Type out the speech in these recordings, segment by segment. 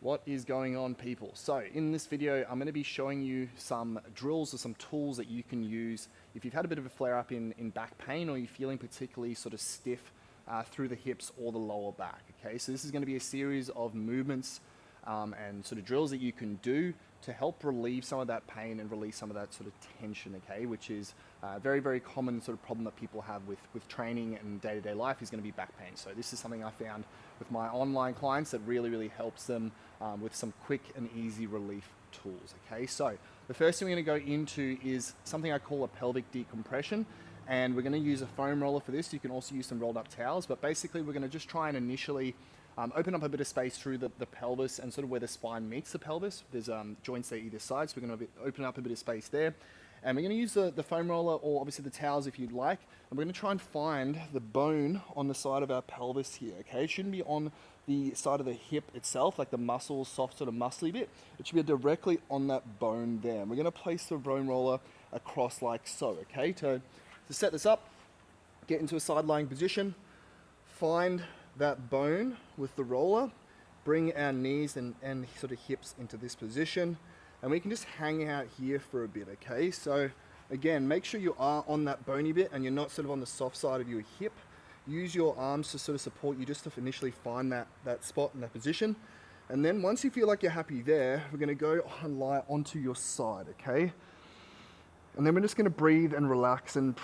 What is going on, people? So in this video, I'm going to be showing you some drills or some tools that you can use if you've had a bit of a flare up in back pain, or you're feeling particularly sort of stiff through the hips or the lower back. Okay, so this is going to be a series of movements and sort of drills that you can do to help relieve some of that pain and release some of that sort of tension, okay, which is a very, very common sort of problem that people have with training and day-to-day life is going to be back pain. So this is something I found with my online clients that really, really helps them with some quick and easy relief tools, okay? So the first thing we're going to go into is something I call a pelvic decompression, and we're going to use a foam roller for this. You can also use some rolled up towels, but basically we're going to just try and initially open up a bit of space through the pelvis and sort of where the spine meets the pelvis. There's joints there either side, so we're going to open up a bit of space there. And we're going to use the foam roller, or obviously the towels if you'd like, and we're going to try and find the bone on the side of our pelvis here, okay? It shouldn't be on the side of the hip itself, like the muscle, soft sort of muscly bit. It should be directly on that bone there. And we're going to place the foam roller across like so, okay? To set this up, get into a side lying position, find that bone with the roller, bring our knees and sort of hips into this position, and we can just hang out here for a bit, okay? So again, make sure you are on that bony bit and you're not sort of on the soft side of your hip. Use your arms to sort of support you just to initially find that spot in that position. And then once you feel like you're happy there, we're gonna go and lie onto your side, okay? And then we're just gonna breathe and relax and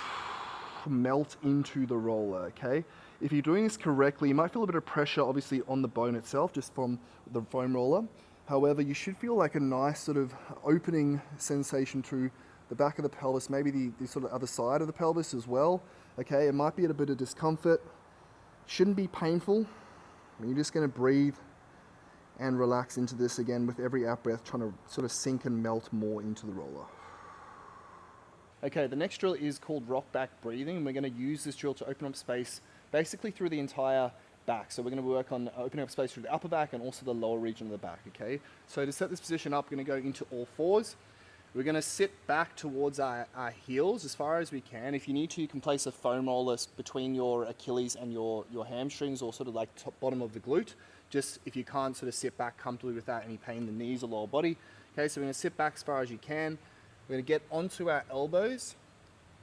melt into the roller, okay? If you're doing this correctly, you might feel a bit of pressure obviously on the bone itself just from the foam roller. However, you should feel like a nice sort of opening sensation through the back of the pelvis, maybe the sort of other side of the pelvis as well. Okay, it might be at a bit of discomfort. Shouldn't be painful. You're just going to breathe and relax into this again with every out breath, trying to sort of sink and melt more into the roller. Okay, the next drill is called Rockback breathing, and we're going to use this drill to open up space basically through the entire back. So we're going to work on opening up space through the upper back and also the lower region of the back, okay? So to set this position up, we're going to go into all fours. We're going to sit back towards our heels as far as we can. If you need to, you can place a foam roller between your Achilles and your hamstrings, or sort of like top bottom of the glute. Just if you can't sort of sit back comfortably without any pain in the knees or lower body. Okay, so we're going to sit back as far as you can. We're going to get onto our elbows.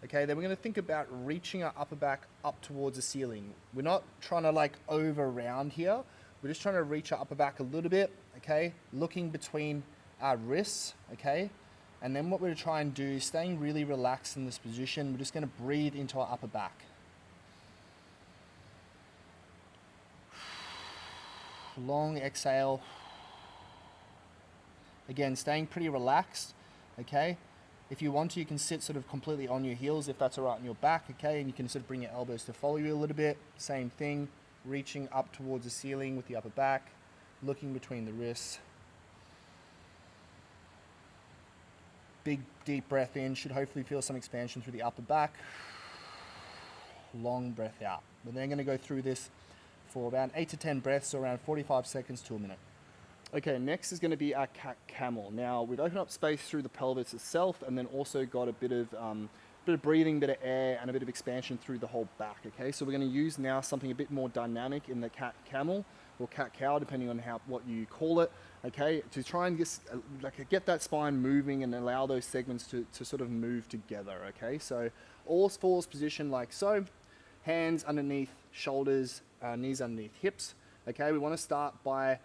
Okay, then we're going to think about reaching our upper back up towards the ceiling. We're not trying to like over round here. We're just trying to reach our upper back a little bit, okay? Looking between our wrists, okay? And then what we're going to try and do is staying really relaxed in this position. We're just going to breathe into our upper back. Long exhale. Again, staying pretty relaxed, okay? If you want to, you can sit sort of completely on your heels if that's all right on your back, okay? And you can sort of bring your elbows to follow you a little bit. Same thing, reaching up towards the ceiling with the upper back, looking between the wrists. Big, deep breath in, should hopefully feel some expansion through the upper back. Long breath out. We're then gonna go through this for about 8 to 10 breaths, so around 45 seconds to a minute. Okay, next is going to be our camel. Now, we've opened up space through the pelvis itself, and then also got a bit of breathing, bit of air, and a bit of expansion through the whole back, okay? So we're going to use now something a bit more dynamic in the camel, or cat-cow, depending on what you call it, okay? To try and get that spine moving and allow those segments to sort of move together, okay? So all fours position like so, hands underneath shoulders, knees underneath hips, okay? We want to start by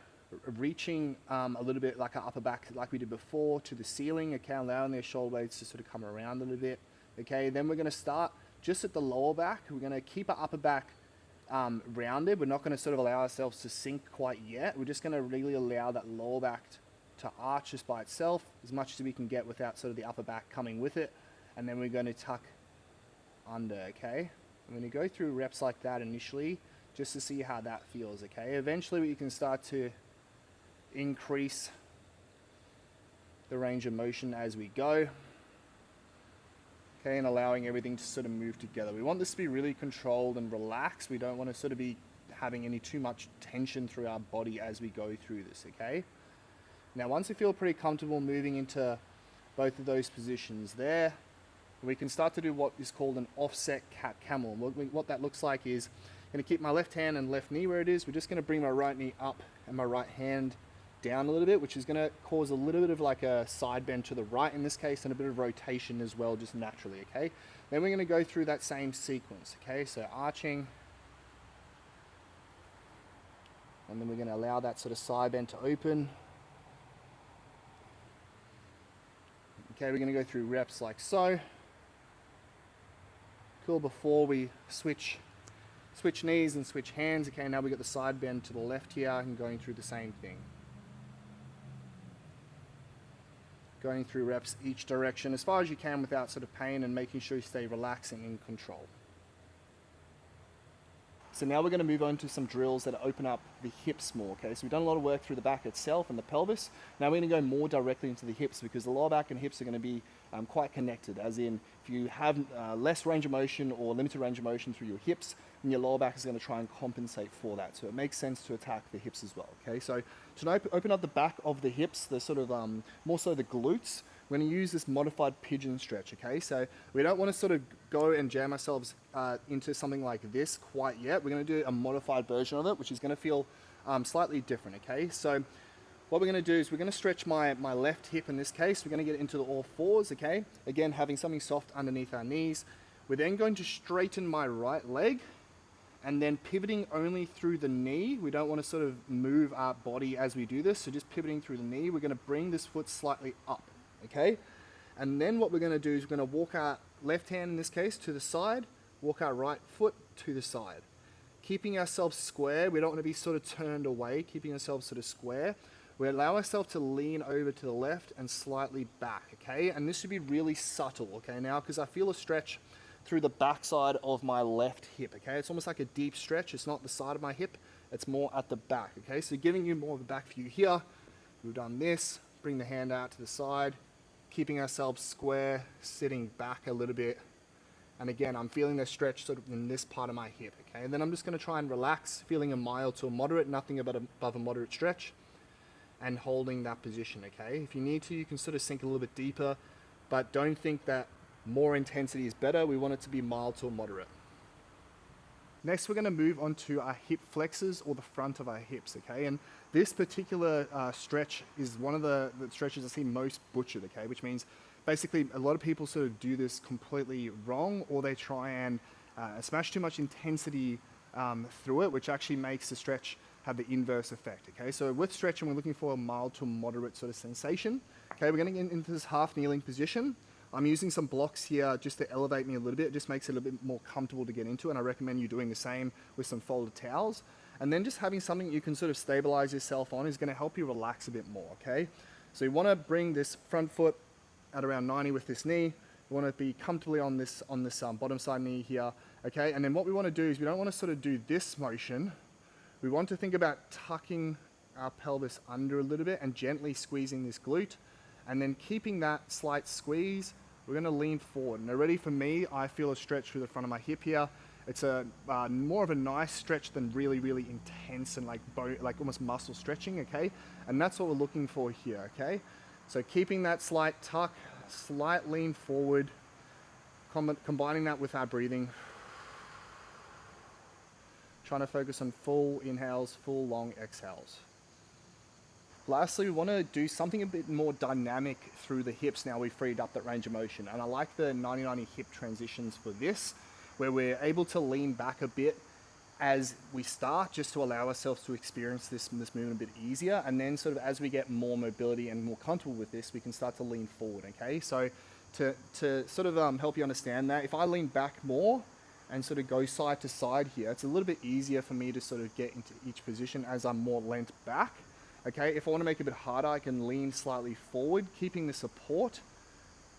reaching a little bit like our upper back, like we did before, to the ceiling, okay, allowing their shoulder blades to sort of come around a little bit, okay. Then we're going to start just at the lower back. We're going to keep our upper back rounded. We're not going to sort of allow ourselves to sink quite yet. We're just going to really allow that lower back to arch just by itself as much as we can get without sort of the upper back coming with it. And then we're going to tuck under, okay. I'm going to go through reps like that initially just to see how that feels, okay. Eventually we can start to increase the range of motion as we go, okay, and allowing everything to sort of move together. We want this to be really controlled and relaxed. We don't want to sort of be having any too much tension through our body as we go through this, okay? Now, once we feel pretty comfortable moving into both of those positions there, we can start to do what is called an offset camel. What that looks like is I'm going to keep my left hand and left knee where it is. We're just going to bring my right knee up and my right hand down a little bit, which is going to cause a little bit of like a side bend to the right in this case, and a bit of rotation as well, just naturally, okay? Then we're going to go through that same sequence, okay? So arching, and then we're going to allow that sort of side bend to open. Okay, we're going to go through reps like so. Cool, before we switch knees and switch hands. Okay, now we've got the side bend to the left here and going through the same thing. Going through reps each direction as far as you can without sort of pain, and making sure you stay relaxed and in control. So now we're going to move on to some drills that open up the hips more, okay? So we've done a lot of work through the back itself and the pelvis. Now we're going to go more directly into the hips, because the lower back and hips are going to be quite connected, as in if you have less range of motion or limited range of motion through your hips, then your lower back is going to try and compensate for that. So it makes sense to attack the hips as well, okay? So to open up the back of the hips, the sort of more so the glutes, we're going to use this modified pigeon stretch, okay? So we don't want to sort of go and jam ourselves into something like this quite yet. We're going to do a modified version of it, which is going to feel slightly different, okay? So what we're going to do is we're going to stretch my left hip in this case. We're going to get into the all fours, okay? Again, having something soft underneath our knees. We're then going to straighten my right leg, and then pivoting only through the knee. We don't want to sort of move our body as we do this, so just pivoting through the knee. We're going to bring this foot slightly up, okay? And then what we're going to do is we're going to walk our left hand in this case to the side, walk our right foot to the side. Keeping ourselves square, we don't want to be sort of turned away, keeping ourselves sort of square. We allow ourselves to lean over to the left and slightly back, okay? And this should be really subtle, okay, now, because I feel a stretch through the backside of my left hip, okay? It's almost like a deep stretch. It's not the side of my hip, it's more at the back, okay? So giving you more of a back view here. We've done this, bring the hand out to the side, keeping ourselves square, sitting back a little bit. And again, I'm feeling the stretch sort of in this part of my hip, okay? And then I'm just gonna try and relax, feeling a mild to a moderate, nothing above a moderate stretch, and holding that position, okay? If you need to, you can sort of sink a little bit deeper, but don't think that more intensity is better. We want it to be mild to moderate. Next, we're going to move on to our hip flexors, or the front of our hips, okay? And this particular stretch is one of the stretches I see most butchered, okay? Which means basically a lot of people sort of do this completely wrong, or they try and smash too much intensity through it, which actually makes the stretch have the inverse effect, okay? So with stretching, we're looking for a mild to moderate sort of sensation. Okay, we're going to get into this half kneeling position. I'm using some blocks here just to elevate me a little bit. It just makes it a little bit more comfortable to get into, and I recommend you doing the same with some folded towels. And then just having something you can sort of stabilize yourself on is going to help you relax a bit more, okay? So you want to bring this front foot at around 90 with this knee. You want to be comfortably on this bottom side knee here, okay? And then what we want to do is we don't want to sort of do this motion. We want to think about tucking our pelvis under a little bit and gently squeezing this glute, and then keeping that slight squeeze. We're going to lean forward. And already for me, I feel a stretch through the front of my hip here. It's a more of a nice stretch than really, really intense and like almost muscle stretching, okay? And that's what we're looking for here, okay? So keeping that slight tuck, slight lean forward, combining that with our breathing. Trying to focus on full inhales, full long exhales. Lastly, we want to do something a bit more dynamic through the hips now we've freed up that range of motion. And I like the 90-90 hip transitions for this, where we're able to lean back a bit as we start, just to allow ourselves to experience this movement a bit easier. And then sort of as we get more mobility and more comfortable with this, we can start to lean forward, okay? So to sort of help you understand that, if I lean back more and sort of go side to side here, it's a little bit easier for me to sort of get into each position as I'm more leant back. Okay, if I want to make it a bit harder, I can lean slightly forward, keeping the support,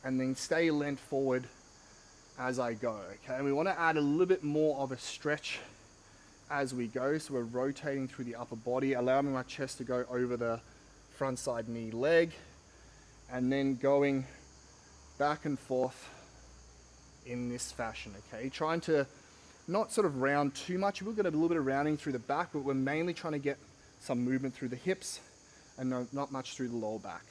and then stay leant forward as I go, okay? And we want to add a little bit more of a stretch as we go, so we're rotating through the upper body, allowing my chest to go over the front side knee leg, and then going back and forth in this fashion, okay? Trying to not sort of round too much. We'll get a little bit of rounding through the back, but we're mainly trying to get some movement through the hips and not much through the lower back.